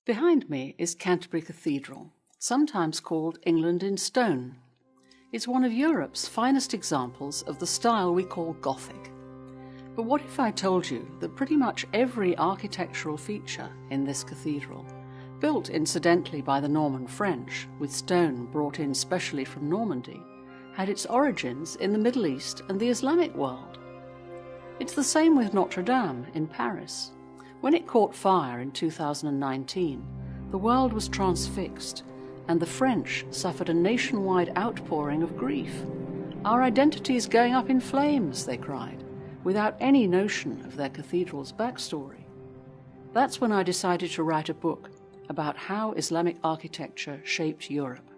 Behind me is Canterbury Cathedral, sometimes called England in stone. It's one of Europe's finest examples of the style we call Gothic. But what if I told you that pretty much every architectural feature in this cathedral, built incidentally by the Norman French, with stone brought in specially from Normandy, had its origins in the Middle East and the Islamic world? It's the same with Notre Dame in Paris. When it caught fire in 2019, the world was transfixed, and the French suffered a nationwide outpouring of grief. "Our identity is going up in flames," they cried, without any notion of their cathedral's backstory. That's when I decided to write a book about how Islamic architecture shaped Europe.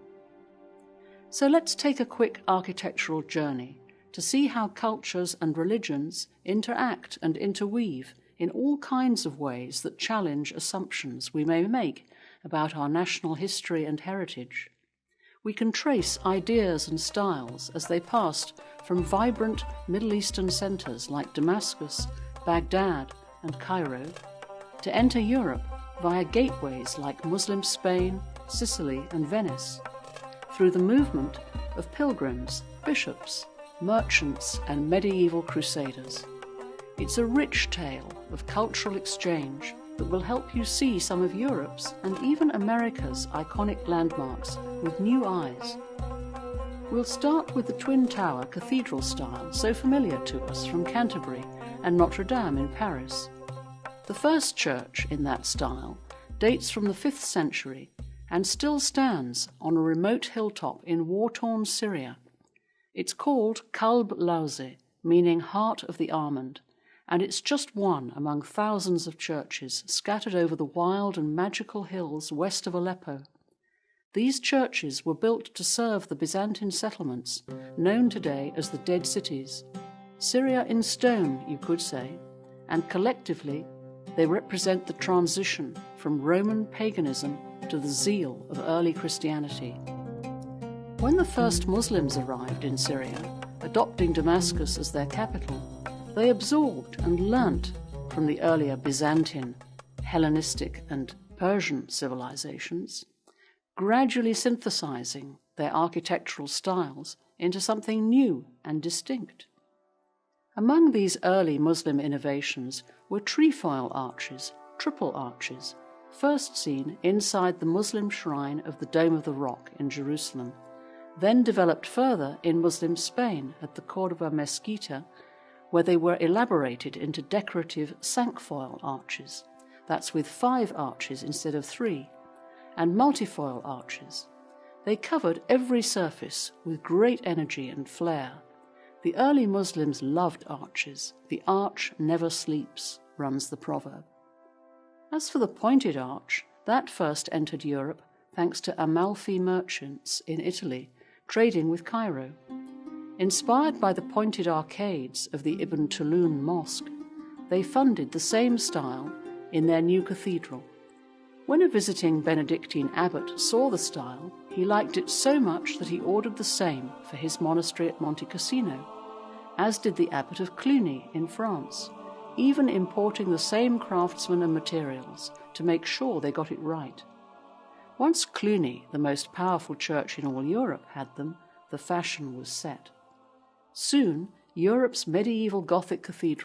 So let's take a quick architectural journey to see how cultures and religions interact and interweave in all kinds of ways that challenge assumptions we may make about our national history and heritage. We can trace ideas and styles as they passed from vibrant Middle Eastern centers like Damascus, Baghdad, and Cairo, to enter Europe via gateways like Muslim Spain, Sicily, and Venice, through the movement of pilgrims, bishops, merchants, and medieval crusaders. It's a rich tale of cultural exchange that will help you see some of Europe's and even America's iconic landmarks with new eyes. We'll start with the Twin Tower cathedral style so familiar to us from Canterbury and Notre Dame in Paris. The first church in that style dates from the 5th century and still stands on a remote hilltop in war-torn Syria. It's called Kalb Lawze, meaning heart of the almond, and it's just one among thousands of churches scattered over the wild and magical hills west of Aleppo. These churches were built to serve the Byzantine settlements, known today as the Dead Cities. Syria in stone, you could say, and collectively they represent the transition from Roman paganism to the zeal of early Christianity. When the first Muslims arrived in Syria, adopting Damascus as their capital, they absorbed and learnt from the earlier Byzantine, Hellenistic, and Persian civilizations, gradually synthesizing their architectural styles into something new and distinct. Among these early Muslim innovations were trefoil arches, triple arches, first seen inside the Muslim shrine of the Dome of the Rock in Jerusalem, then developed further in Muslim Spain at the Córdoba Mesquita, where they were elaborated into decorative cinquefoil arches, that's with 5 arches instead of 3, and multifoil arches. They covered every surface with great energy and flair. The early Muslims loved arches. "The arch never sleeps," runs the proverb. As for the pointed arch, that first entered Europe thanks to Amalfi merchants in Italy trading with Cairo. Inspired by the pointed arcades of the Ibn Tulun Mosque, they funded the same style in their new cathedral. When a visiting Benedictine abbot saw the style, he liked it so much that he ordered the same for his monastery at Monte Cassino, as did the abbot of Cluny in France, even importing the same craftsmen and materials to make sure they got it right. Once Cluny, the most powerful church in all Europe, had them, the fashion was set. Soon, Europe's medieval Gothic cathedral